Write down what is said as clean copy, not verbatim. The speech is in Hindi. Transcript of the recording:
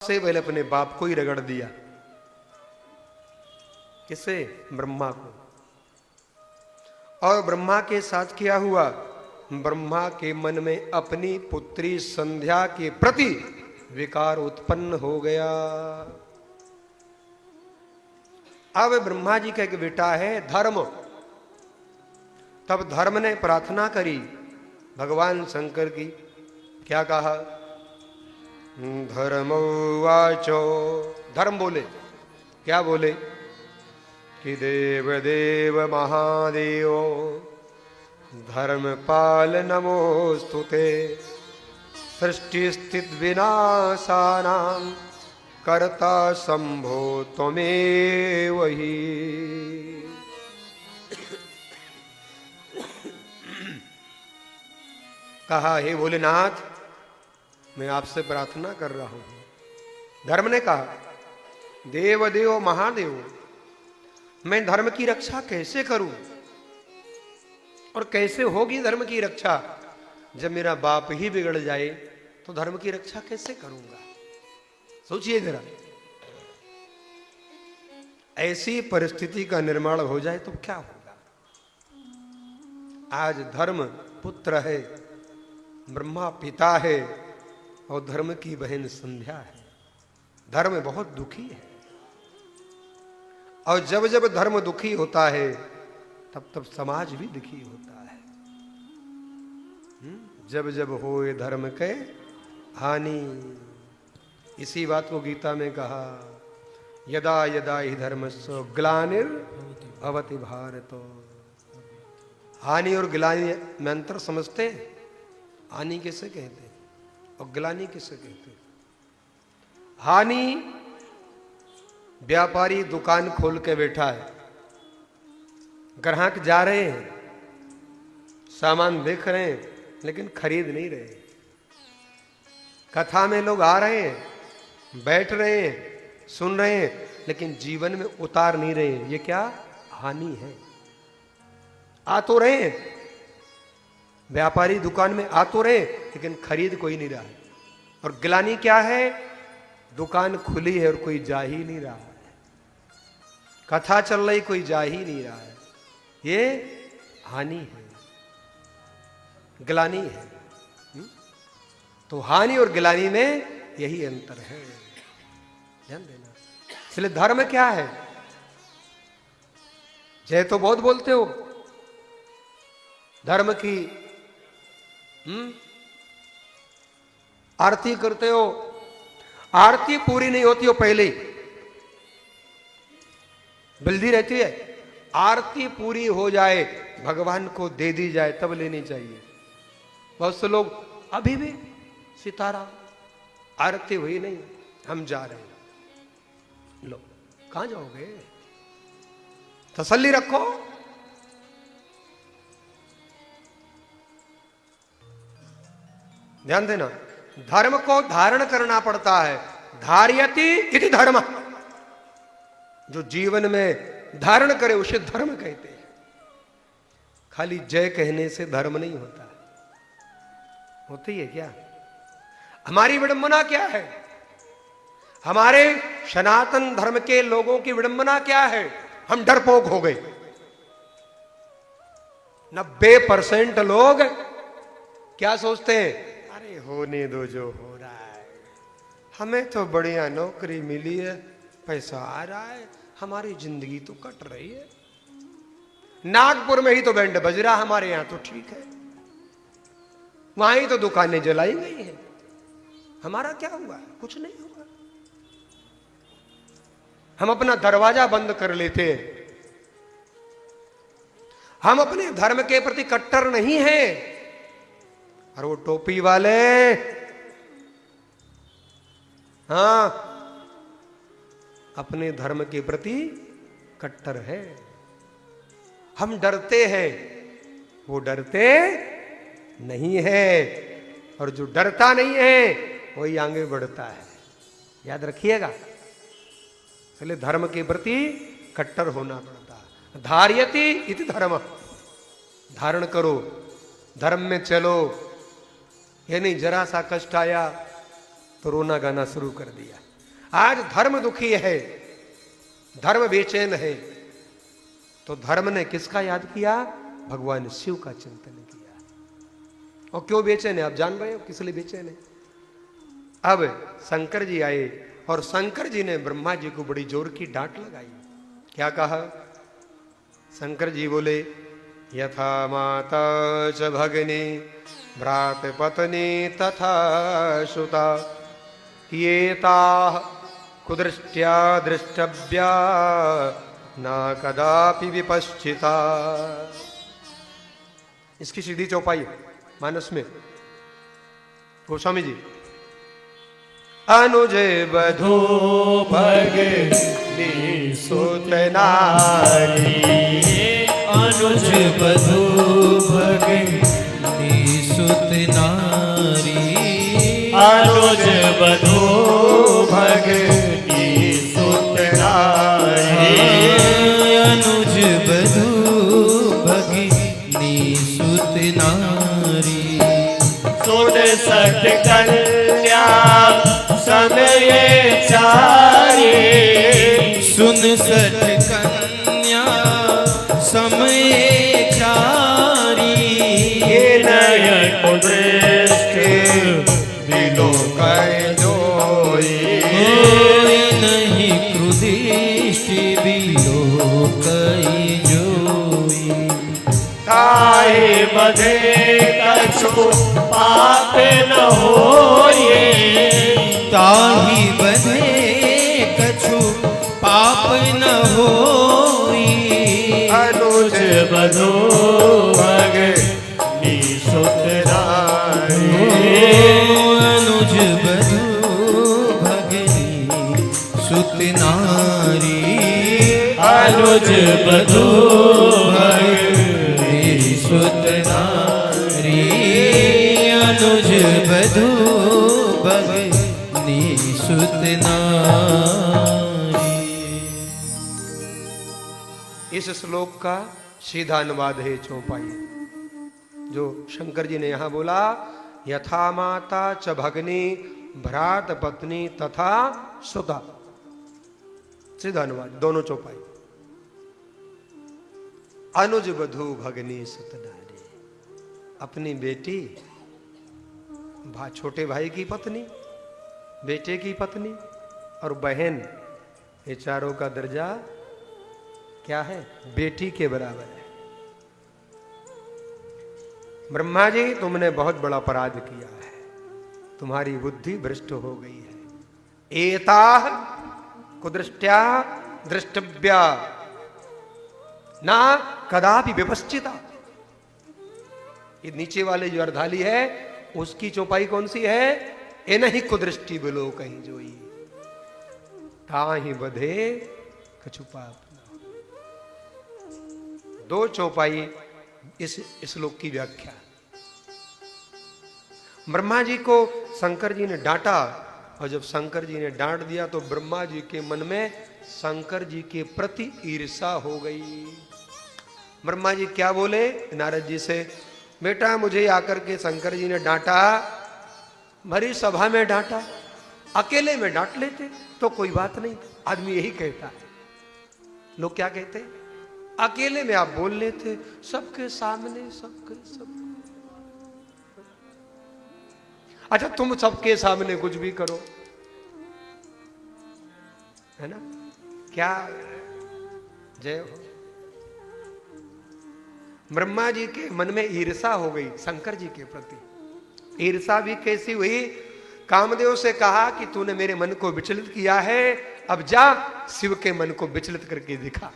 से पहले अपने बाप को ही रगड़ दिया। किसे? ब्रह्मा को। और ब्रह्मा के साथ क्या हुआ? ब्रह्मा के मन में अपनी पुत्री संध्या के प्रति विकार उत्पन्न हो गया। अब ब्रह्मा जी का एक बेटा है धर्म। तब धर्म ने प्रार्थना करी भगवान शंकर की। क्या कहा? धर्मोवाचो। धर्म बोले, क्या बोले? कि देव देव महादेव धर्मपाल नमोस्तुते सृष्टि स्थित विनाशानां कर्ता शंभो त्वमेव ही। कहा, हे भोलेनाथ, मैं आपसे प्रार्थना कर रहा हूं। धर्म ने कहा, देव देव महादेव, मैं धर्म की रक्षा कैसे करूं? और कैसे होगी धर्म की रक्षा? जब मेरा बाप ही बिगड़ जाए तो धर्म की रक्षा कैसे करूंगा? सोचिए जरा, ऐसी परिस्थिति का निर्माण हो जाए तो क्या होगा? आज धर्म पुत्र है, ब्रह्मा पिता है, और धर्म की बहन संध्या है। धर्म बहुत दुखी है। और जब जब धर्म दुखी होता है तब तब समाज भी दुखी होता है। जब जब होए धर्म के हानि। इसी बात को गीता में कहा, यदा यदा ही धर्मस्य ग्लानिर भवति भारत। हानि और ग्लानि में अंतर समझते? हानि किसे कहते और ग्लानि किसे कहते? हानि, व्यापारी दुकान खोल के बैठा है, ग्राहक जा रहे हैं, सामान देख रहे हैं, लेकिन खरीद नहीं रहे। कथा में लोग आ रहे हैं, बैठ रहे हैं, सुन रहे हैं, लेकिन जीवन में उतार नहीं रहे हैं। ये क्या हानि है? आ तो रहे हैं, व्यापारी दुकान में आ तो रहे, लेकिन खरीद कोई नहीं रहा है। और ग्लानि क्या है? दुकान खुली है और कोई जा ही नहीं रहा है, कथा चल रही, कोई जा ही नहीं रहा है। ये हानि है, ग्लानि है। तो हानि और ग्लानि में यही अंतर है, ध्यान देना। इसलिए धर्म क्या है? जय तो बहुत बोलते हो धर्म की, आरती करते हो, आरती पूरी नहीं होती हो पहले ही बल्दी रहती है। आरती पूरी हो जाए, भगवान को दे दी जाए, तब लेनी चाहिए। बहुत से लोग अभी भी सितारा, आरती हुई नहीं, हम जा रहे हैं। लो, कहां जाओगे? तसल्ली रखो। ध्यान देना, धर्म को धारण करना पड़ता है। धार्यति इति धर्म। जो जीवन में धारण करे उसे धर्म कहते हैं। खाली जय कहने से धर्म नहीं होता। होती है क्या? हमारी विडंबना क्या है? हमारे सनातन धर्म के लोगों की विडंबना क्या है? हम डरपोक हो गए। 90% लोग क्या सोचते हैं? अरे होने दो जो हो रहा है, हमें तो बढ़िया नौकरी मिली है, पैसा आ रहा है, हमारी जिंदगी तो कट रही है। नागपुर में ही तो बैंड बज रहा, हमारे यहां तो ठीक है, वहां ही तो दुकानें जलाई गई हैं, हमारा क्या हुआ? कुछ नहीं हुआ। हम अपना दरवाजा बंद कर लेते हैं। हम अपने धर्म के प्रति कट्टर नहीं हैं। और वो टोपी वाले, हाँ, अपने धर्म के प्रति कट्टर है। हम डरते हैं, वो डरते नहीं है। और जो डरता नहीं है वही आगे बढ़ता है। याद रखिएगा, इसलिए धर्म के प्रति कट्टर होना पड़ता है। धार्यति इति धर्म। धारण करो, धर्म में चलो। ये नहीं जरा सा कष्ट आया तो रोना गाना शुरू कर दिया। आज धर्म दुखी है, धर्म बेचैन है, तो धर्म ने किसका याद किया? भगवान शिव का चिंतन किया। और क्यों बेचैन है आप जान रहे हो, किस लिए बेचैन है? अब शंकर जी आए और शंकर जी ने ब्रह्मा जी को बड़ी जोर की डांट लगाई। क्या कहा? शंकर जी बोले, यथा माता च भगिनी भ्रात पत्नी तथा सुता ये ताः कुदृष्ट्या दृष्टव्या ना कदापि विपश्चिता। इसकी सीधी चौपाई मानस में गोस्वामी जी, अनुज बधू भगिनी सुत नारी, अनुज बधू भगिनी सुत नारी, अनुज बधू भगिनी सुत नारी, अनुज बधू भगिनी सुत नारी, सुन सत कन्या समय चारी, सुन सत कन्या समय चारी, नयन दृष्टि दिलो कर जोई, नहीं क्रुदिष्टि बिलो कई जोई, ताहि बधे कछु पाप न होए, ताहि बधे कछु पाप न होई, अनुज बधू भगिनी सुत नारी, अनुज बधू भगिनी सुत नारी, अनुज बधू भगिनी सुत नारी, अनुज बधू भगिनी सुत नारी। इस श्लोक का सीधा अनुवाद है चौपाई, जो शंकर जी ने यहां बोला, यथा माता च भगनी भ्रात पत्नी तथा सुता। सीधा अनुवाद दोनों चौपाई। अनुज बधू भगनी सुत नारी, अपनी बेटी, छोटे भाई की पत्नी, बेटे की पत्नी और बहन, ये चारों का दर्जा क्या है? बेटी के बराबर है। ब्रह्मा जी, तुमने बहुत बड़ा अपराध किया है, तुम्हारी बुद्धि भ्रष्ट हो गई है। एताः कुदृष्ट्या दृष्टव्या ना कदापि विपश्चिता। ये नीचे वाले जो अर्धाली है उसकी चौपाई कौन सी है? ए नहीं कुदृष्टि बिलो कहीं जोई, ताहि बधे कछु पाप न। दो चौपाई इस श्लोक की व्याख्या। ब्रह्मा जी को शंकर जी ने डांटा, और जब शंकर जी ने डांट दिया तो ब्रह्मा जी के मन में शंकर जी के प्रति ईर्षा हो गई। ब्रह्मा जी क्या बोले नारद जी से? बेटा, मुझे आकर के शंकर जी ने डांटा, भरी सभा में डांटा, अकेले में डांट लेते तो कोई बात नहीं। आदमी यही कहता है, लोग क्या कहते? अकेले में आप बोल लेते, सबके सामने सब। अच्छा, तुम सबके सामने कुछ भी करो, है ना? क्या जय हो। ब्रह्मा जी के मन में ईर्षा हो गई शंकर जी के प्रति। ईर्षा भी कैसी हुई? कामदेव से कहा कि तूने मेरे मन को विचलित किया है, अब जा शिव के मन को विचलित करके दिखा।